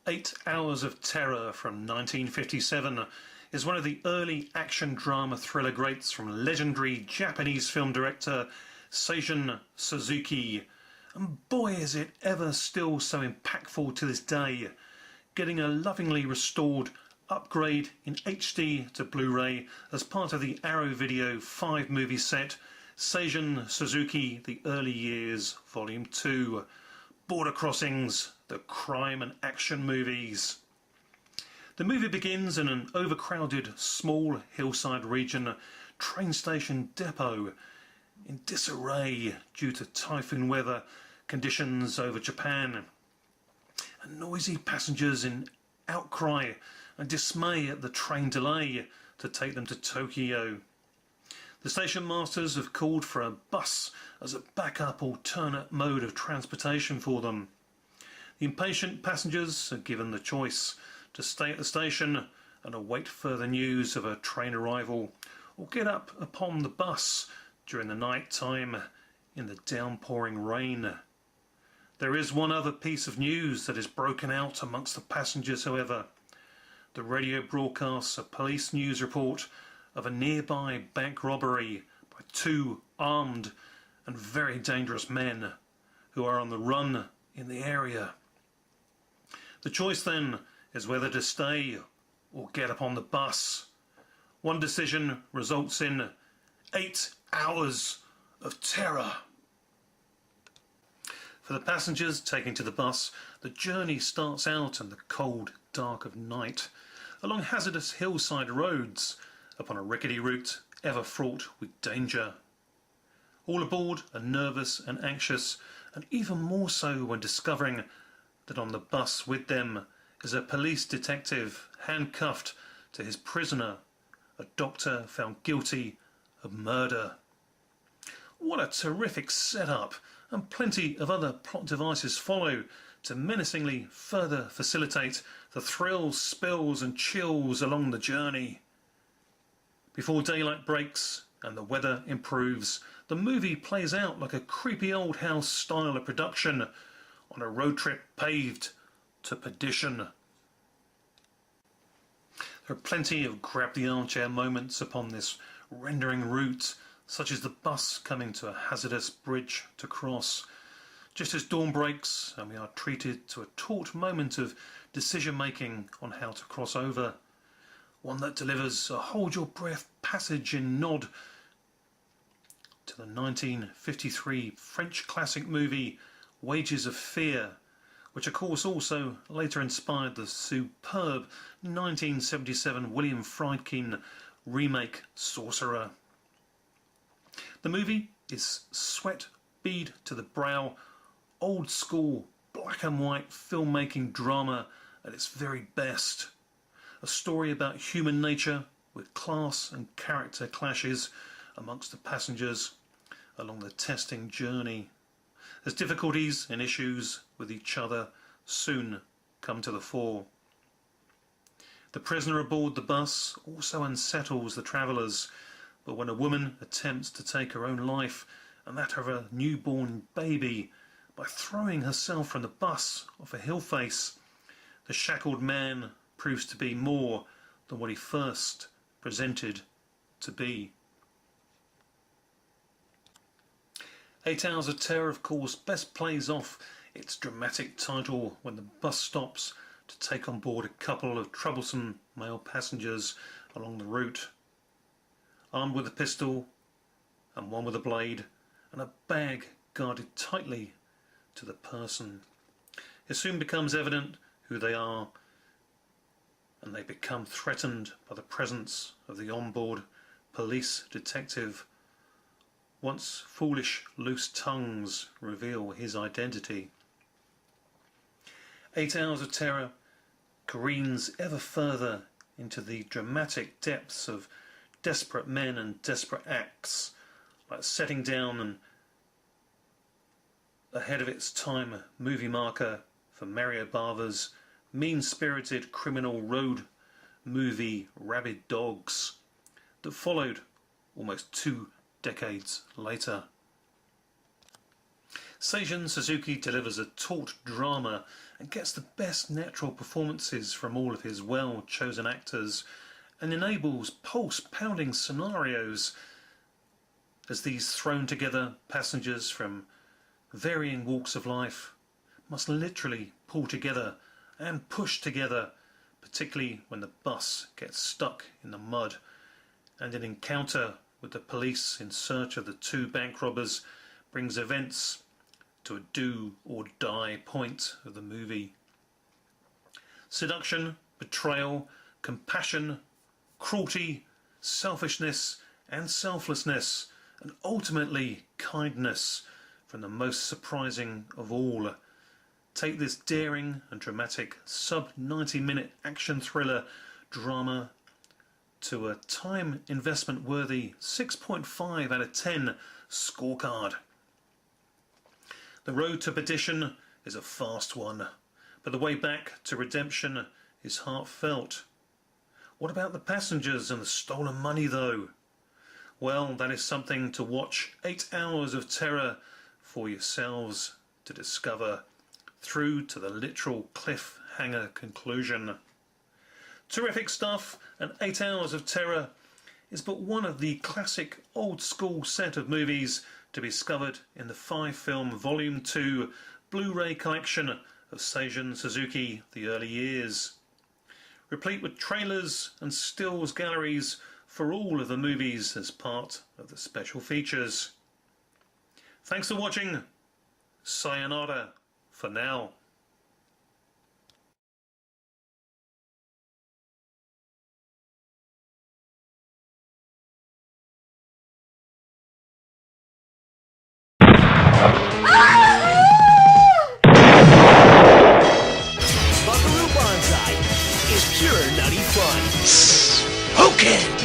8 Hours of Terror from 1957 is one of the early action drama thriller greats from legendary Japanese film director Seijun Suzuki. And boy is it ever still so impactful to this day, getting a lovingly restored upgrade in HD to Blu-ray as part of the Arrow Video 5-movie set Seijun Suzuki The Early Years Volume 2. Border Crossings, the crime and action movies. The movie begins in an overcrowded small hillside region train station depot in disarray due to typhoon weather conditions over Japan, and noisy passengers in outcry and dismay at the train delay to take them to Tokyo. The station masters have called for a bus as a backup alternate mode of transportation for them. The impatient passengers are given the choice to stay at the station and await further news of a train arrival, or get up upon the bus during the night time in the downpouring rain. There is one other piece of news that is broken out amongst the passengers, however. The radio broadcasts a police news report of a nearby bank robbery by 2 armed and very dangerous men who are on the run in the area. The choice then is whether to stay or get upon the bus. One decision results in 8 hours of terror. For the passengers taking to the bus, the journey starts out in the cold dark of night, along hazardous hillside roads, upon a rickety route ever fraught with danger. All aboard are nervous and anxious, and even more so when discovering that on the bus with them is a police detective handcuffed to his prisoner, a doctor found guilty of murder. What a terrific setup, and plenty of other plot devices follow to menacingly further facilitate the thrills, spills and chills along the journey. Before daylight breaks and the weather improves, the movie plays out like a creepy old house style of production on a road trip paved to perdition. There are plenty of grab the armchair moments upon this rendering route, such as the bus coming to a hazardous bridge to cross, just as dawn breaks and we are treated to a taut moment of decision making on how to cross over. One that delivers a hold your breath passage in nod to the 1953 French classic movie Wages of Fear, which of course also later inspired the superb 1977 William Friedkin remake Sorcerer. The movie is sweat bead to the brow, old school black and white filmmaking drama at its very best. A story about human nature with class and character clashes amongst the passengers along the testing journey, as difficulties and issues with each other soon come to the fore. The prisoner aboard the bus also unsettles the travellers, but when a woman attempts to take her own life and that of her newborn baby by throwing herself from the bus off a hill face, the shackled man proves to be more than what he first presented to be. 8 Hours of Terror, of course, best plays off its dramatic title when the bus stops to take on board a couple of troublesome male passengers along the route, armed with a pistol and one with a blade and a bag guarded tightly to the person. It soon becomes evident who they are, and they become threatened by the presence of the onboard police detective once foolish loose tongues reveal his identity. 8 Hours of Terror careens ever further into the dramatic depths of desperate men and desperate acts, like setting down an ahead of its time movie marker for Mario Bava's mean-spirited criminal road movie Rabid Dogs that followed almost 2 decades later. Seijun Suzuki delivers a taut drama and gets the best natural performances from all of his well-chosen actors, and enables pulse-pounding scenarios as these thrown together passengers from varying walks of life must literally pull together and push together, particularly when the bus gets stuck in the mud, and an encounter with the police in search of the two bank robbers brings events to a do or die point of the movie. Seduction, betrayal, compassion, cruelty, selfishness and selflessness, and ultimately kindness from the most surprising of all. Take this daring and dramatic sub-90-minute action thriller drama to a time investment worthy 6.5 out of 10 scorecard. The road to perdition is a fast one, but the way back to redemption is heartfelt. What about the passengers and the stolen money though? Well, that is something to watch 8 hours of terror for yourselves to discover, through to the literal cliffhanger conclusion. Terrific stuff, and 8 hours of terror is but one of the classic old school set of movies to be discovered in the 5-film Volume 2 Blu-Ray collection of Seijun Suzuki, The Early Years, replete with trailers and stills galleries for all of the movies as part of the special features. Thanks for watching. Sayonara for now. Buckaroo Banzai is pure nutty fun. Okay.